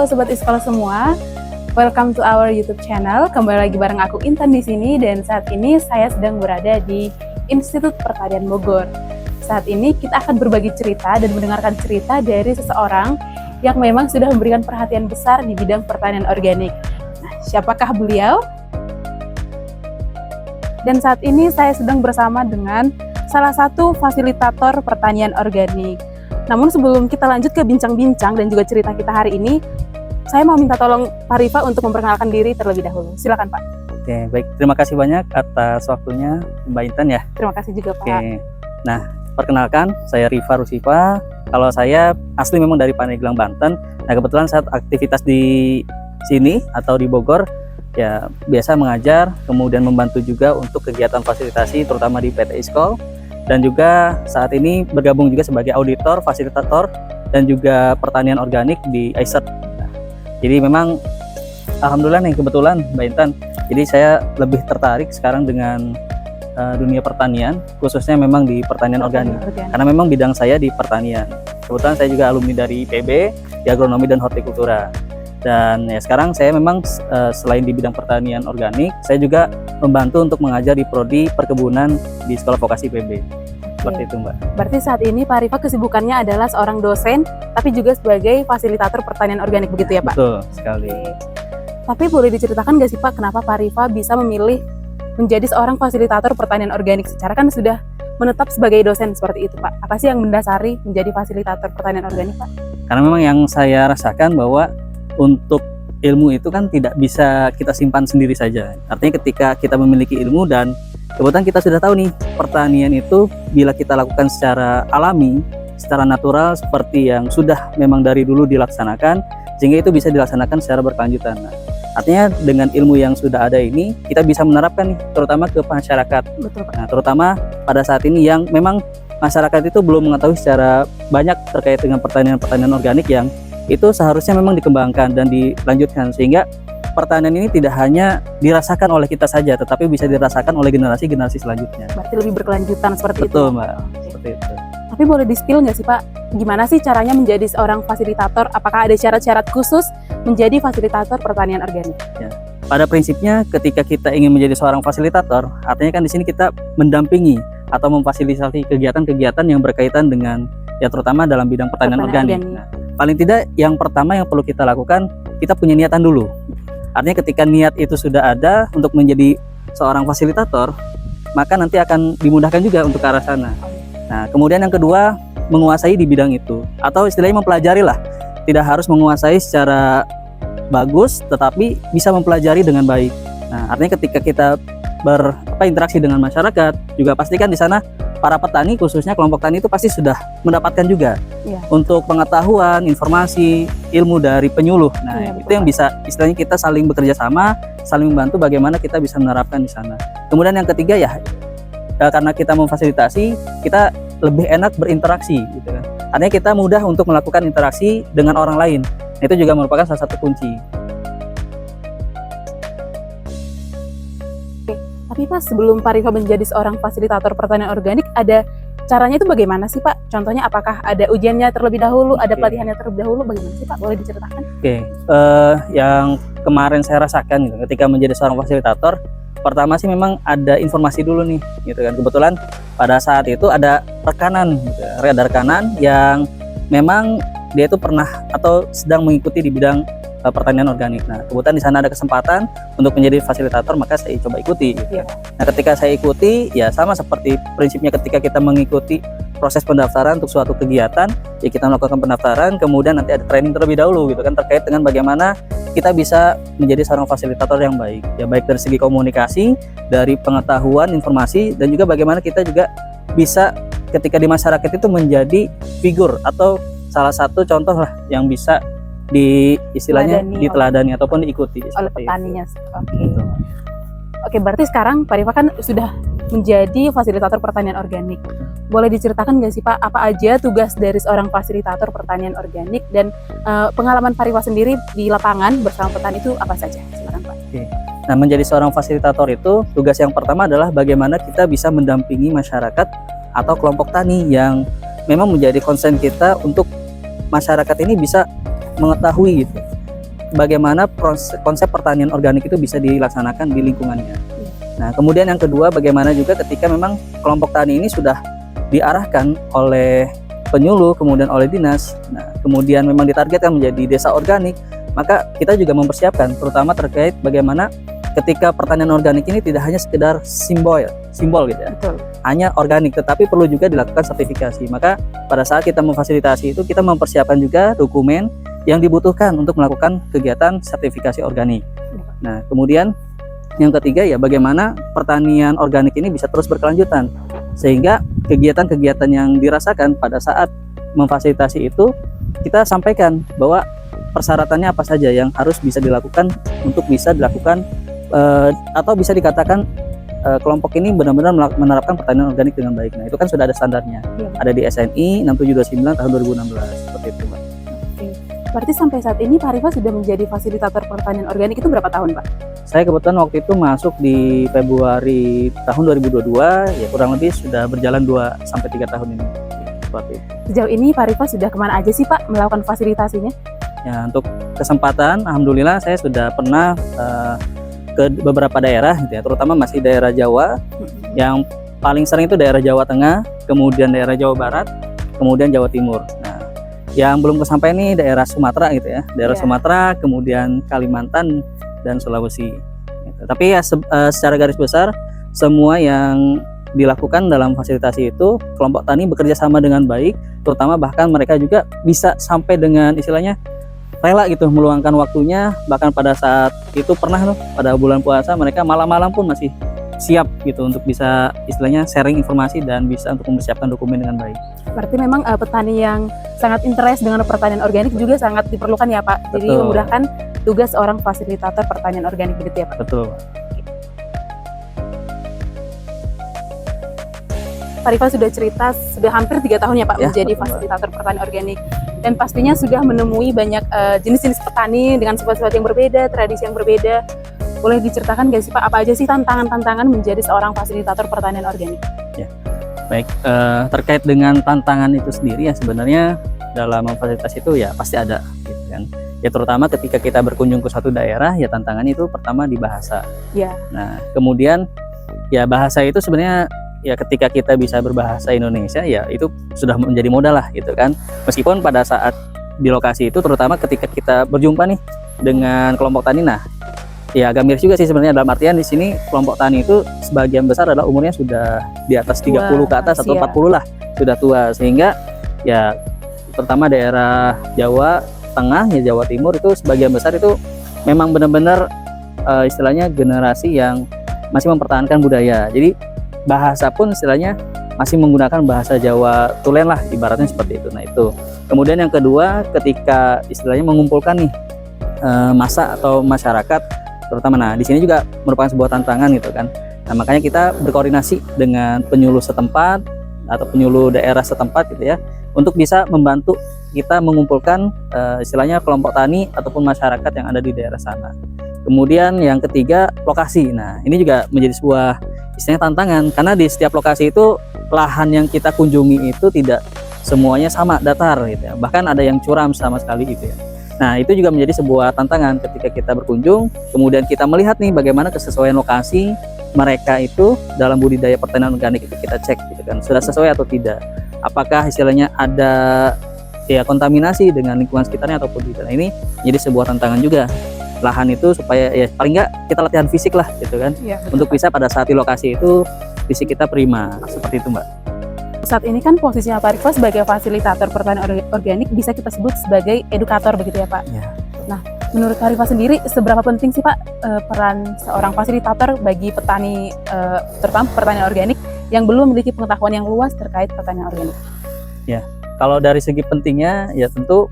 Sobat Iskol semua, welcome to our YouTube channel. Kembali lagi bareng aku Intan di sini dan saat ini saya sedang berada di Institut Pertanian Bogor. Saat ini kita akan berbagi cerita dan mendengarkan cerita dari seseorang yang memang sudah memberikan perhatian besar di bidang pertanian organik. Nah, siapakah beliau? Dan saat ini saya sedang bersama dengan salah satu fasilitator pertanian organik. Namun sebelum kita lanjut ke bincang-bincang dan juga cerita kita hari ini, saya mau minta tolong Pak Rifa untuk memperkenalkan diri terlebih dahulu. Silakan Pak. Oke, baik. Terima kasih banyak atas waktunya Mbak Intan ya. Terima kasih juga Pak. Oke. Nah, perkenalkan saya Rifa Rusifa. Kalau saya asli memang dari Pandeglang, Banten. Nah, kebetulan saat aktivitas di sini atau di Bogor ya biasa mengajar, kemudian membantu juga untuk kegiatan fasilitasi terutama di PT Iskol. Dan juga saat ini bergabung juga sebagai auditor, fasilitator, dan juga pertanian organik di ICERT. Nah, jadi memang alhamdulillah nih kebetulan Mbak Intan, jadi saya lebih tertarik sekarang dengan dunia pertanian, khususnya memang di pertanian organik. Karena memang bidang saya di pertanian. Kebetulan saya juga alumni dari PB, di agronomi dan hortikultura. Dan ya sekarang saya memang selain di bidang pertanian organik, saya juga membantu untuk mengajar di prodi perkebunan di Sekolah Vokasi PB. Seperti itu Mbak. Berarti saat ini Pak Rifa kesibukannya adalah seorang dosen, tapi juga sebagai fasilitator pertanian organik, begitu ya Pak? Betul sekali. Tapi boleh diceritakan nggak sih Pak, kenapa Pak Rifa bisa memilih menjadi seorang fasilitator pertanian organik? Secara kan sudah menetap sebagai dosen seperti itu Pak. Apa sih yang mendasari menjadi fasilitator pertanian organik Pak? Karena memang yang saya rasakan bahwa untuk ilmu itu kan tidak bisa kita simpan sendiri saja. Artinya ketika kita memiliki ilmu dan kebetulan kita sudah tahu nih, pertanian itu bila kita lakukan secara alami, secara natural seperti yang sudah memang dari dulu dilaksanakan, sehingga itu bisa dilaksanakan secara berkelanjutan. Nah, artinya dengan ilmu yang sudah ada ini, kita bisa menerapkan nih, terutama ke masyarakat. Betul Pak. Nah, terutama pada saat ini yang memang masyarakat itu belum mengetahui secara banyak terkait dengan pertanian-pertanian organik yang itu seharusnya memang dikembangkan dan dilanjutkan, sehingga pertanian ini tidak hanya dirasakan oleh kita saja, tetapi bisa dirasakan oleh generasi-generasi selanjutnya. Berarti lebih berkelanjutan seperti itu. Betul Mbak, seperti itu. Tapi boleh di-spill nggak sih Pak, gimana sih caranya menjadi seorang fasilitator? Apakah ada syarat-syarat khusus menjadi fasilitator pertanian organik? Ya. Pada prinsipnya ketika kita ingin menjadi seorang fasilitator, artinya kan di sini kita mendampingi atau memfasilitasi kegiatan-kegiatan yang berkaitan dengan ya terutama dalam bidang pertanian organik. Nah, paling tidak yang pertama yang perlu kita lakukan, kita punya niatan dulu. Artinya ketika niat itu sudah ada untuk menjadi seorang fasilitator, maka nanti akan dimudahkan juga untuk ke arah sana. Nah, kemudian yang kedua, menguasai di bidang itu, atau istilahnya mempelajari lah. Tidak harus menguasai secara bagus, tetapi bisa mempelajari dengan baik. Nah, artinya ketika kita berinteraksi dengan masyarakat, juga pastikan di sana para petani, khususnya kelompok tani itu pasti sudah mendapatkan juga untuk pengetahuan, informasi, ilmu dari penyuluh. Nah, itu yang bisa istilahnya kita saling bekerja sama, saling membantu bagaimana kita bisa menerapkan di sana. Kemudian yang ketiga ya, karena kita memfasilitasi, kita lebih enak berinteraksi gitu kan. Artinya kita mudah untuk melakukan interaksi dengan orang lain. Nah, itu juga merupakan salah satu kunci. Tapi Pak, sebelum Pak Rifa menjadi seorang fasilitator pertanian organik, ada caranya itu bagaimana sih Pak? Contohnya apakah ada ujiannya terlebih dahulu, ada pelatihannya terlebih dahulu, bagaimana sih Pak? Boleh diceritakan? Yang kemarin saya rasakan gitu, ketika menjadi seorang fasilitator, pertama sih memang ada informasi dulu nih, gitu kan. Kebetulan pada saat itu ada rekanan, gitu, ada rekanan yang memang dia itu pernah atau sedang mengikuti di bidang pertanian organik. Nah, kebetulan di sana ada kesempatan untuk menjadi fasilitator, maka saya coba ikuti. Gitu. Nah, ketika saya ikuti, ya sama seperti prinsipnya ketika kita mengikuti proses pendaftaran untuk suatu kegiatan, ya kita melakukan pendaftaran, kemudian nanti ada training terlebih dahulu, gitu kan, terkait dengan bagaimana kita bisa menjadi seorang fasilitator yang baik. Ya, baik dari segi komunikasi, dari pengetahuan, informasi, dan juga bagaimana kita juga bisa ketika di masyarakat itu menjadi figur atau salah satu contoh lah yang bisa di istilahnya diteladani ataupun diikuti oleh petaninya. Oke, berarti sekarang Pak Rifa kan sudah menjadi fasilitator pertanian organik. Boleh diceritakan nggak sih Pak, apa aja tugas dari seorang fasilitator pertanian organik dan pengalaman Pak Rifa sendiri di lapangan bersama petani itu apa saja? Silakan Pak. Oke. Nah, menjadi seorang fasilitator itu tugas yang pertama adalah bagaimana kita bisa mendampingi masyarakat atau kelompok tani yang memang menjadi concern kita untuk masyarakat ini bisa mengetahui gitu bagaimana konsep pertanian organik itu bisa dilaksanakan di lingkungannya. Nah, kemudian yang kedua, bagaimana juga ketika memang kelompok tani ini sudah diarahkan oleh penyuluh, kemudian oleh dinas, nah, kemudian memang ditargetkan menjadi desa organik, maka kita juga mempersiapkan, terutama terkait bagaimana ketika pertanian organik ini tidak hanya sekedar simbol gitu ya, Betul. hanya organik, tetapi perlu juga dilakukan sertifikasi. Maka pada saat kita memfasilitasi itu, kita mempersiapkan juga dokumen yang dibutuhkan untuk melakukan kegiatan sertifikasi organik. Nah, kemudian yang ketiga ya, bagaimana pertanian organik ini bisa terus berkelanjutan, sehingga kegiatan-kegiatan yang dirasakan pada saat memfasilitasi itu kita sampaikan bahwa persyaratannya apa saja yang harus bisa dilakukan untuk bisa dilakukan atau bisa dikatakan kelompok ini benar-benar menerapkan pertanian organik dengan baik. Nah, itu kan sudah ada standarnya, ada di SNI 6729 tahun 2016 seperti itu, Mbak. Berarti sampai saat ini Pak Rifa sudah menjadi fasilitator pertanian organik itu berapa tahun, Pak? Saya kebetulan waktu itu masuk di Februari tahun 2022, ya kurang lebih sudah berjalan 2-3 tahun ini. Seperti itu. Sejauh ini Pak Rifa sudah kemana aja sih Pak melakukan fasilitasinya? Ya, untuk kesempatan, alhamdulillah saya sudah pernah ke beberapa daerah gitu ya, terutama masih daerah Jawa. Yang paling sering itu daerah Jawa Tengah, kemudian daerah Jawa Barat, kemudian Jawa Timur. Nah, yang belum kesampaian nih daerah Sumatera gitu ya, daerah Sumatera, kemudian Kalimantan dan Sulawesi. Gitu. Tapi ya secara garis besar semua yang dilakukan dalam fasilitasi itu kelompok tani bekerja sama dengan baik, terutama bahkan mereka juga bisa sampai dengan istilahnya rela gitu meluangkan waktunya, bahkan pada saat itu pernah loh pada bulan puasa mereka malam-malam pun masih siap gitu untuk bisa istilahnya sharing informasi dan bisa untuk mempersiapkan dokumen dengan baik. Berarti memang petani yang sangat interest dengan pertanian organik juga sangat diperlukan ya Pak. Jadi Betul. memudahkan tugas seorang fasilitator pertanian organik begitu ya Pak. Betul. Pak Rifa sudah cerita sudah hampir 3 tahun ya Pak menjadi betul, fasilitator pertanian organik, dan pastinya sudah menemui banyak jenis-jenis petani dengan sifat-sifat yang berbeda, tradisi yang berbeda. Boleh diceritakan nggak sih Pak, apa aja sih tantangan-tantangan menjadi seorang fasilitator pertanian organik? Ya, baik, terkait dengan tantangan itu sendiri ya sebenarnya dalam memfasilitasi itu ya pasti ada gitu kan. Ya terutama ketika kita berkunjung ke suatu daerah ya tantangannya itu pertama di bahasa. Ya. Nah, kemudian ya bahasa itu sebenarnya ya ketika kita bisa berbahasa Indonesia ya itu sudah menjadi modal lah gitu kan. Meskipun pada saat di lokasi itu terutama ketika kita berjumpa nih dengan kelompok tani, nah ya agak miris juga sih sebenarnya dalam artian di sini kelompok tani itu sebagian besar adalah umurnya sudah di atas 30 ke atas atau 40 lah, sudah tua, sehingga ya terutama daerah Jawa Tengah ya Jawa Timur itu sebagian besar itu memang benar-benar istilahnya generasi yang masih mempertahankan budaya. Jadi bahasa pun istilahnya masih menggunakan bahasa Jawa tulen lah ibaratnya seperti itu. Nah itu. Kemudian yang kedua ketika istilahnya mengumpulkan nih massa atau masyarakat terutama, nah di sini juga merupakan sebuah tantangan gitu kan. Nah makanya kita berkoordinasi dengan penyuluh setempat atau penyuluh daerah setempat gitu ya untuk bisa membantu kita mengumpulkan istilahnya kelompok tani ataupun masyarakat yang ada di daerah sana. Kemudian yang ketiga lokasi. Nah ini juga menjadi sebuah istilahnya tantangan karena di setiap lokasi itu lahan yang kita kunjungi itu tidak semuanya sama datar gitu ya. Bahkan ada yang curam sama sekali gitu ya. Nah itu juga menjadi sebuah tantangan ketika kita berkunjung, kemudian kita melihat nih bagaimana kesesuaian lokasi mereka itu dalam budidaya pertanian organik itu kita cek gitu kan, sudah sesuai atau tidak, apakah istilahnya ada ya kontaminasi dengan lingkungan sekitarnya ataupun tidak. Nah, ini jadi sebuah tantangan juga lahan itu supaya ya paling nggak kita latihan fisik lah gitu kan Ya, untuk bisa pada saat di lokasi itu fisik kita prima seperti itu Mbak. Saat ini kan posisinya Pak Rifa sebagai fasilitator pertanian organik bisa kita sebut sebagai edukator begitu ya Pak. Ya. Nah, menurut Pak Rifa sendiri seberapa penting sih Pak peran seorang fasilitator bagi petani terutama pertanian organik yang belum memiliki pengetahuan yang luas terkait pertanian organik? Ya, kalau dari segi pentingnya ya tentu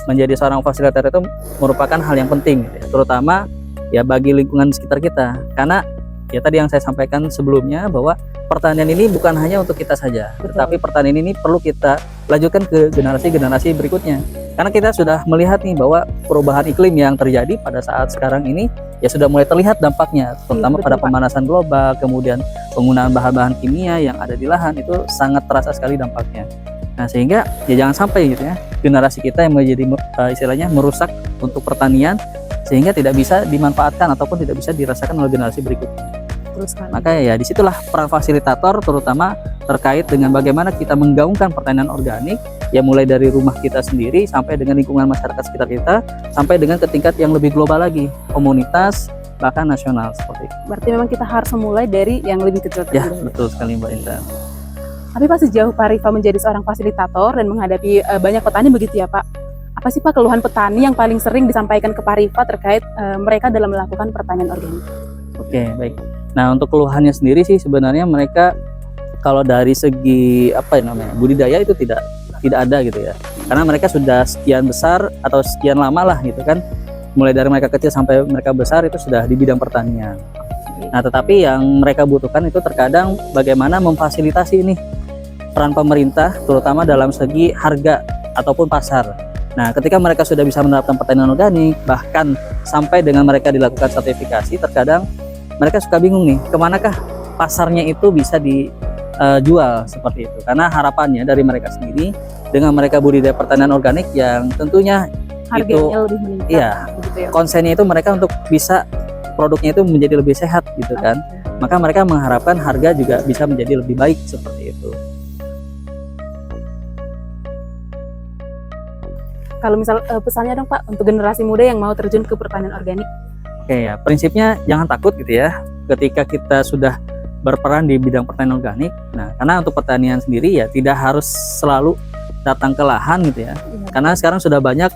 menjadi seorang fasilitator itu merupakan hal yang penting ya, terutama ya bagi lingkungan sekitar kita, karena ya tadi yang saya sampaikan sebelumnya bahwa pertanian ini bukan hanya untuk kita saja. Betul. Tetapi pertanian ini perlu kita lanjutkan ke generasi-generasi berikutnya. Karena kita sudah melihat nih bahwa perubahan iklim yang terjadi pada saat sekarang ini ya sudah mulai terlihat dampaknya, terutama betul, pada Pak. pemanasan global, kemudian penggunaan bahan-bahan kimia yang ada di lahan itu sangat terasa sekali dampaknya. Nah sehingga ya jangan sampai gitu ya generasi kita yang menjadi istilahnya merusak untuk pertanian sehingga tidak bisa dimanfaatkan ataupun tidak bisa dirasakan oleh generasi berikutnya. Terus kan. Maka ya disitulah peran fasilitator, terutama terkait dengan bagaimana kita menggaungkan pertanian organik, ya mulai dari rumah kita sendiri sampai dengan lingkungan masyarakat sekitar kita, sampai dengan ke tingkat yang lebih global lagi, komunitas bahkan nasional seperti itu. Berarti memang kita harus memulai dari yang lebih kecil Ya, terlebih dahulu. betul sekali Mbak Intan. Tapi pas sejauh Pak Rifa menjadi seorang fasilitator dan menghadapi banyak petani begitu ya Pak, apa sih Pak keluhan petani yang paling sering disampaikan ke Pak Rifa terkait mereka dalam melakukan pertanian organik? Oke, baik. Nah, untuk keluhannya sendiri sih sebenarnya mereka kalau dari segi budidaya itu tidak ada gitu ya. Karena mereka sudah sekian besar atau sekian lama lah gitu kan. Mulai dari mereka kecil sampai mereka besar itu sudah di bidang pertanian. Nah, tetapi yang mereka butuhkan itu terkadang bagaimana memfasilitasi ini peran pemerintah terutama dalam segi harga ataupun pasar. Nah, ketika mereka sudah bisa menerapkan pertanian organik, bahkan sampai dengan mereka dilakukan sertifikasi, terkadang mereka suka bingung nih, kemanakah pasarnya itu bisa dijual seperti itu. Karena harapannya dari mereka sendiri, dengan mereka budidaya pertanian organik yang tentunya Harganya lebih meningkat. Iya, begitu ya. konsennya itu mereka untuk bisa produknya itu menjadi lebih sehat gitu kan. Maka mereka mengharapkan harga juga bisa menjadi lebih baik seperti itu. Kalau misal pesannya dong Pak untuk generasi muda yang mau terjun ke pertanian organik. Oke ya, prinsipnya jangan takut gitu ya ketika kita sudah berperan di bidang pertanian organik. Nah, karena untuk pertanian sendiri ya tidak harus selalu datang ke lahan gitu ya. Karena sekarang sudah banyak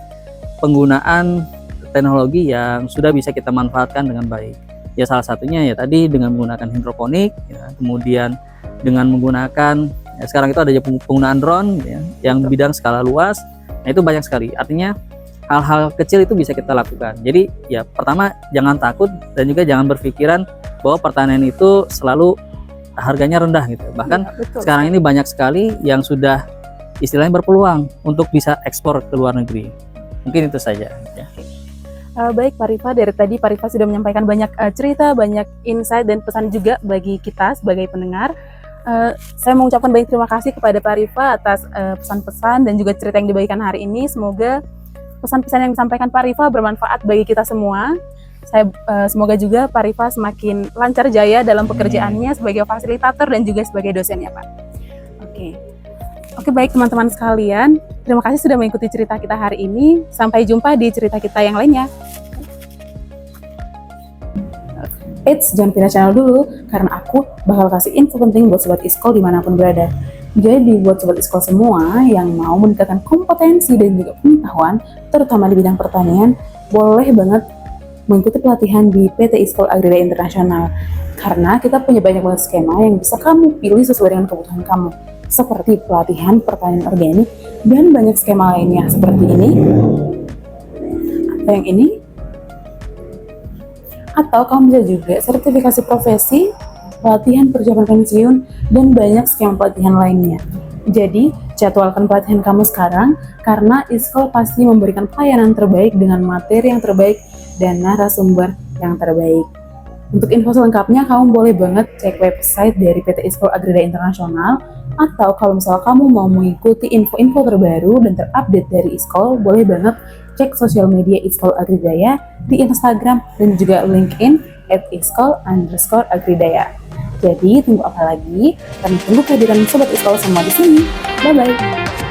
penggunaan teknologi yang sudah bisa kita manfaatkan dengan baik. Ya salah satunya ya tadi dengan menggunakan hidroponik, ya, kemudian dengan menggunakan ya, sekarang itu ada penggunaan drone ya, yang bidang skala luas. Nah, itu banyak sekali. Artinya hal-hal kecil itu bisa kita lakukan. Jadi ya pertama jangan takut dan juga jangan berpikiran bahwa pertanian itu selalu harganya rendah gitu. Bahkan Ya, betul. sekarang ini banyak sekali yang sudah istilahnya berpeluang untuk bisa ekspor ke luar negeri. Mungkin itu saja ya. Baik Pak Rifa, dari tadi Pak Rifa sudah menyampaikan banyak cerita, banyak insight dan pesan juga bagi kita sebagai pendengar. Saya mengucapkan banyak terima kasih kepada Pak Rifa atas pesan-pesan dan juga cerita yang dibagikan hari ini. Semoga pesan-pesan yang disampaikan Pak Rifa bermanfaat bagi kita semua. Semoga juga Pak Rifa semakin lancar jaya dalam pekerjaannya sebagai fasilitator dan juga sebagai dosen ya Pak. Oke, baik teman-teman sekalian, terima kasih sudah mengikuti cerita kita hari ini. Sampai jumpa di cerita kita yang lainnya. Eits, jangan pindah channel dulu, karena aku bakal kasih info penting buat Sobat Iskol dimanapun berada. Jadi buat Sobat Iskol semua yang mau meningkatkan kompetensi dan juga pengetahuan, terutama di bidang pertanian, boleh banget mengikuti pelatihan di PT Iskol Agridaya Internasional. Karena kita punya banyak banget skema yang bisa kamu pilih sesuai dengan kebutuhan kamu. Seperti pelatihan pertanian organik dan banyak skema lainnya seperti ini. Atau yang ini. Atau kamu bisa juga sertifikasi profesi, pelatihan persiapan pensiun, dan banyak skema pelatihan lainnya. Jadi, jadwalkan pelatihan kamu sekarang, karena Iskol pasti memberikan pelayanan terbaik dengan materi yang terbaik dan narasumber yang terbaik. Untuk info selengkapnya, kamu boleh banget cek website dari PT Iskol Agridaya Internasional, atau kalau misalnya kamu mau mengikuti info-info terbaru dan terupdate dari Iskol, boleh banget cek sosial media Iskol Agridaya di Instagram dan juga LinkedIn @iskol_agridaya. Jadi tunggu apa lagi? Kami tunggu kehadiran Sobat Iskol semua di sini. Bye bye.